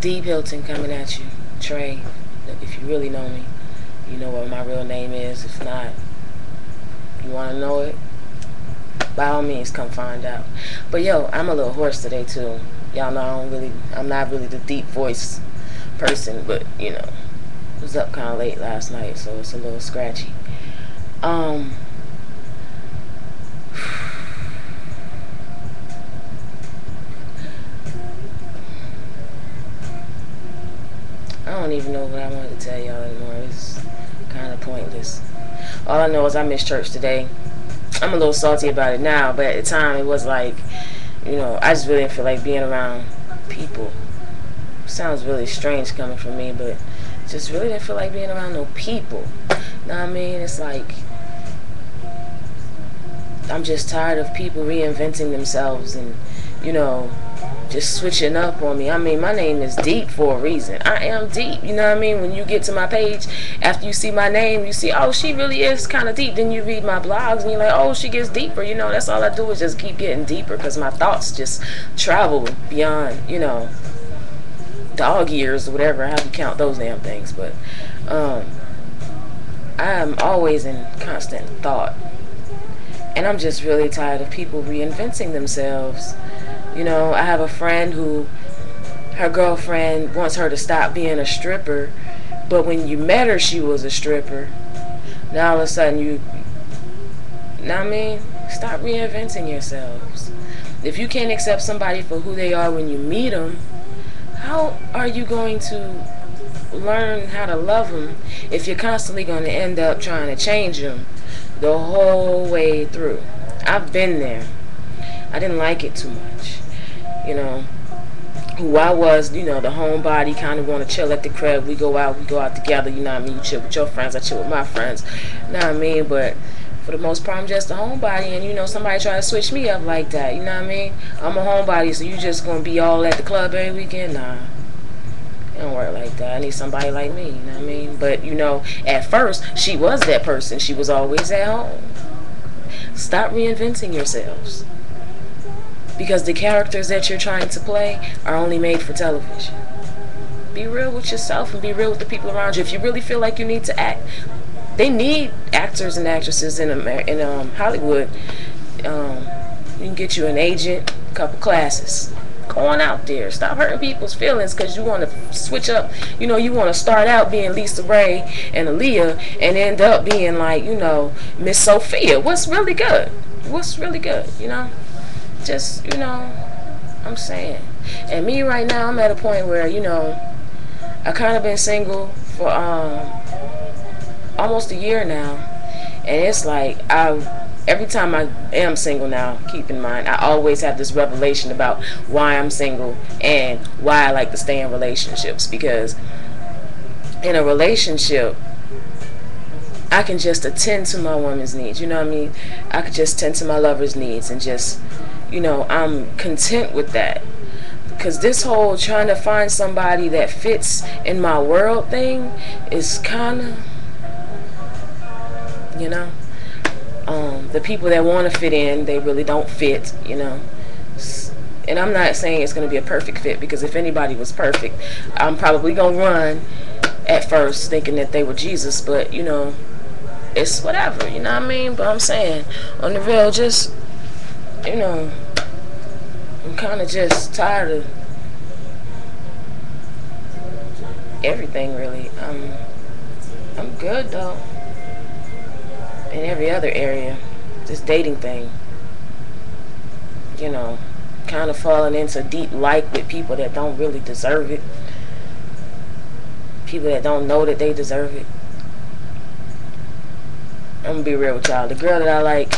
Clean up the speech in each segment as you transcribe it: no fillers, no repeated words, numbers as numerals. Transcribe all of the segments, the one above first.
Deep Hilton coming at you. Trey, if you really know me, you know what my real name is. If not, you want to know it, by all means, come find out. But yo, I'm a little hoarse today too. Y'all know I'm not really the deep voice person, but you know, I was up kind of late last night, so it's a little scratchy. Um, I don't even know what I wanted to tell y'all anymore. It's kind of pointless. All I know is I missed church today. I'm a little salty about it now, but at the time it was like, you know, I just really didn't feel like being around people. Sounds really strange coming from me, but just really didn't feel like being around no people. Know what I mean? It's like I'm just tired of people reinventing themselves and, you know, just switching up on me. I mean, my name is Deep for a reason. I am deep. You know what I mean? When you get to my page, after you see my name, you see, oh, she really is kind of deep. Then you read my blogs and you're like, oh, she gets deeper. You know, that's all I do is just keep getting deeper because my thoughts just travel beyond, you know, dog years or whatever, how you count those damn things. But I am always in constant thought. And I'm just really tired of people reinventing themselves. You know, I have a friend who, her girlfriend wants her to stop being a stripper, but when you met her, she was a stripper. Now all of a sudden you know what I mean? Stop reinventing yourselves. If you can't accept somebody for who they are when you meet them, how are you going to learn how to love them if you're constantly going to end up trying to change them the whole way through? I've been there. I didn't like it too much. You know, who I was, you know, the homebody, kind of want to chill at the crib. We go out together, you know what I mean? You chill with your friends, I chill with my friends, you know what I mean? But for the most part, I'm just a homebody, and you know, somebody try to switch me up like that, you know what I mean? I'm a homebody, so you just gonna be all at the club every weekend? Nah, it don't work like that. I need somebody like me, you know what I mean? But you know, at first, she was that person. She was always at home. Stop reinventing yourselves. Because the characters that you're trying to play are only made for television. Be real with yourself and be real with the people around you. If you really feel like you need to act, they need actors and actresses in Hollywood. You can get you an agent, a couple classes. Go on out there. Stop hurting people's feelings because you want to switch up. You know, you want to start out being Lisa Ray and Aaliyah and end up being like, you know, Miss Sophia. What's really good? What's really good, you know? Just, you know, I'm saying. And me right now, I'm at a point where, you know, I kind of been single for almost a year now. And it's like, every time I am single now, keep in mind, I always have this revelation about why I'm single and why I like to stay in relationships. Because in a relationship, I can just attend to my woman's needs. You know what I mean? I could just tend to my lover's needs and just, you know, I'm content with that. Because this whole trying to find somebody that fits in my world thing is kind of, you know, the people that want to fit in, they really don't fit, you know. And I'm not saying it's going to be a perfect fit, because if anybody was perfect, I'm probably going to run at first thinking that they were Jesus. But, you know, it's whatever, you know what I mean? But I'm saying, on the real, just, you know, I'm kind of just tired of everything, really. I'm good, though, in every other area. This dating thing, you know, kind of falling into deep like with people that don't really deserve it. People that don't know that they deserve it. I'm gonna be real with y'all. The girl that I like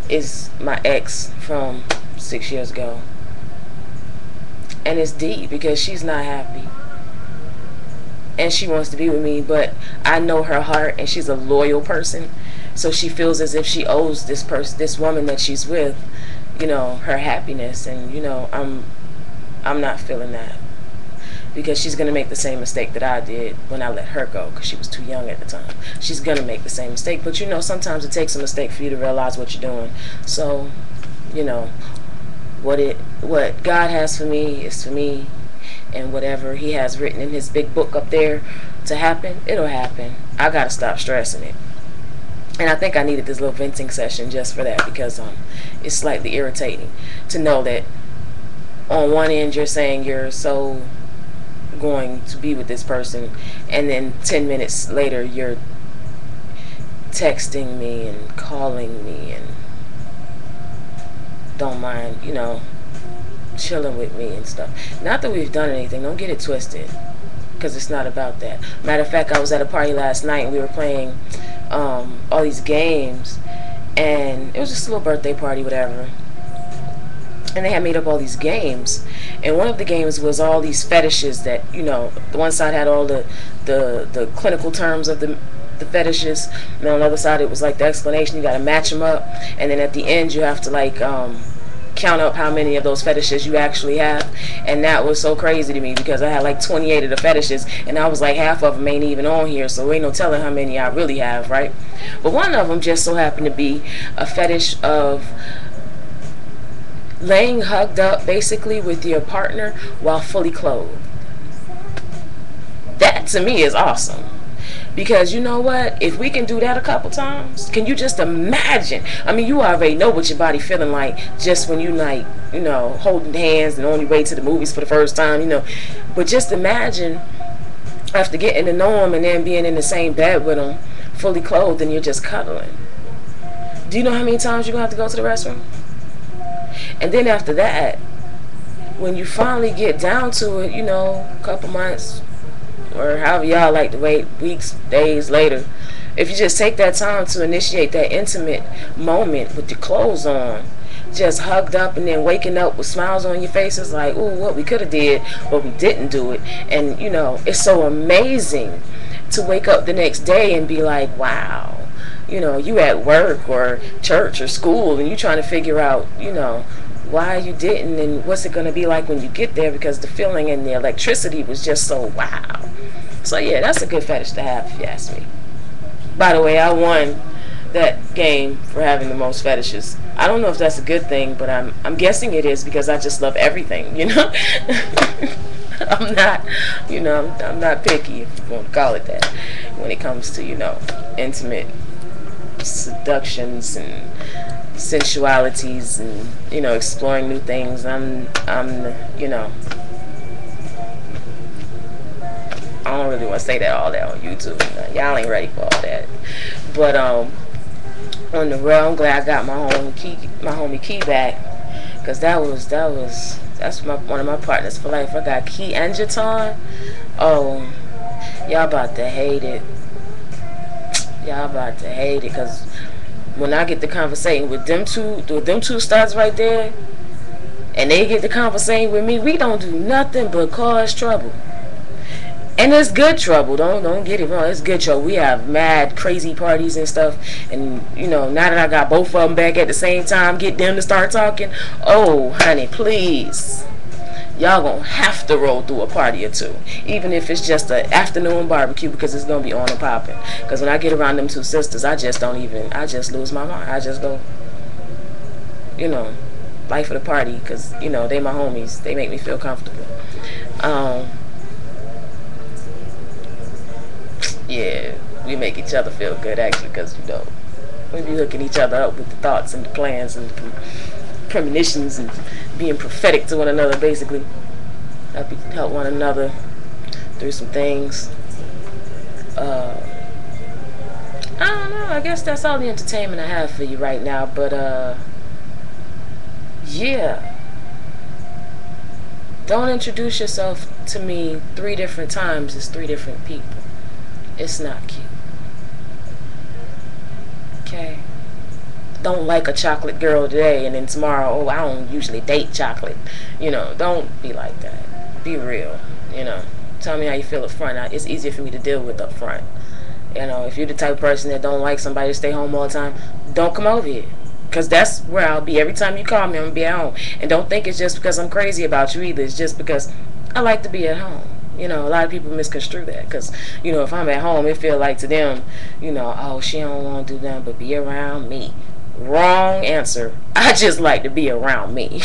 is my ex from 6 years ago. And it's deep because she's not happy. And she wants to be with me, but I know her heart, and she's a loyal person. So she feels as if she owes this woman that she's with, you know, her happiness. And, you know, I'm not feeling that. Because she's going to make the same mistake that I did when I let her go, because she was too young at the time. She's going to make the same mistake. But, you know, sometimes it takes a mistake for you to realize what you're doing. So, you know, what God has for me is for me. and whatever he has written in his big book up there to happen, it'll happen. I gotta stop stressing it. And I think I needed this little venting session just for that, because it's slightly irritating to know that on one end you're saying you're so going to be with this person, and then 10 minutes later you're texting me and calling me and don't mind, chilling with me and stuff. Not that we've done anything, don't get it twisted, because it's not about that. Matter of fact, I was at a party last night and we were playing all these games, and it was just a little birthday party, whatever, and they had made up all these games, and one of the games was all these fetishes that, the one side had all the clinical terms of the fetishes, and on the other side it was like the explanation. You got to match them up, and then at the end you have to like count up how many of those fetishes you actually have. And that was so crazy to me, because I had like 28 of the fetishes, and I was like, half of them ain't even on here, so ain't no telling how many I really have, right? But one of them just so happened to be a fetish of laying hugged up basically with your partner while fully clothed. That to me is awesome. Because you know what? If we can do that a couple times, can you just imagine? I mean, you already know what your body feeling like just when you like, holding hands and on your way to the movies for the first time, But just imagine after getting to know them and then being in the same bed with them, fully clothed, and you're just cuddling. Do you know how many times you're going to have to go to the restroom? And then after that, when you finally get down to it, a couple months, or however y'all like to wait, weeks, days later, if you just take that time to initiate that intimate moment with your clothes on, just hugged up, and then waking up with smiles on your faces like, ooh, what we could have did, but we didn't do it. And it's so amazing to wake up the next day and be like, wow, you at work or church or school, and you trying to figure out, why you didn't, and what's it going to be like when you get there, because the feeling and the electricity was just so wow. So yeah, that's a good fetish to have, if you ask me. By the way, I won that game for having the most fetishes. I don't know if that's a good thing, but I'm guessing it is, because I just love everything, I'm not, I'm not picky, if you want to call it that, when it comes to, intimate seductions and sensualities and, exploring new things. I'm I don't really want to say that all that on YouTube. Y'all ain't ready for all that. But on the real, I'm glad I got my homie Key back, because that's one of my partners for life. I got Key and Jaton. Oh, y'all about to hate it. Y'all about to hate it, because when I get to conversating with them two studs right there, and they get to conversating with me, we don't do nothing but cause trouble. And it's good trouble. Don't get it wrong. It's good trouble. We have mad crazy parties and stuff. And now that I got both of them back at the same time, get them to start talking. Oh, honey, please. Y'all gonna have to roll through a party or two, even if it's just an afternoon barbecue, because it's gonna be on and popping. Because when I get around them two sisters, I just lose my mind. I just go, life of the party, because they my homies. They make me feel comfortable. Yeah, we make each other feel good, actually, because we be hooking each other up with the thoughts and the plans and the premonitions and being prophetic to one another, basically. Help one another through some things. I don't know, I guess that's all the entertainment I have for you right now, but yeah. Don't introduce yourself to me 3 different times as 3 different people. It's not cute. Okay? Don't like a chocolate girl today and then tomorrow, oh, I don't usually date chocolate. Don't be like that. Be real. Tell me how you feel up front. It's easier for me to deal with up front. If you're the type of person that don't like somebody to stay home all the time, don't come over here. Because that's where I'll be. Every time you call me, I'm going to be at home. And don't think it's just because I'm crazy about you either. It's just because I like to be at home. A lot of people misconstrue that, because, if I'm at home, it feel like to them, oh, she don't want to do nothing but be around me. Wrong answer. I just like to be around me.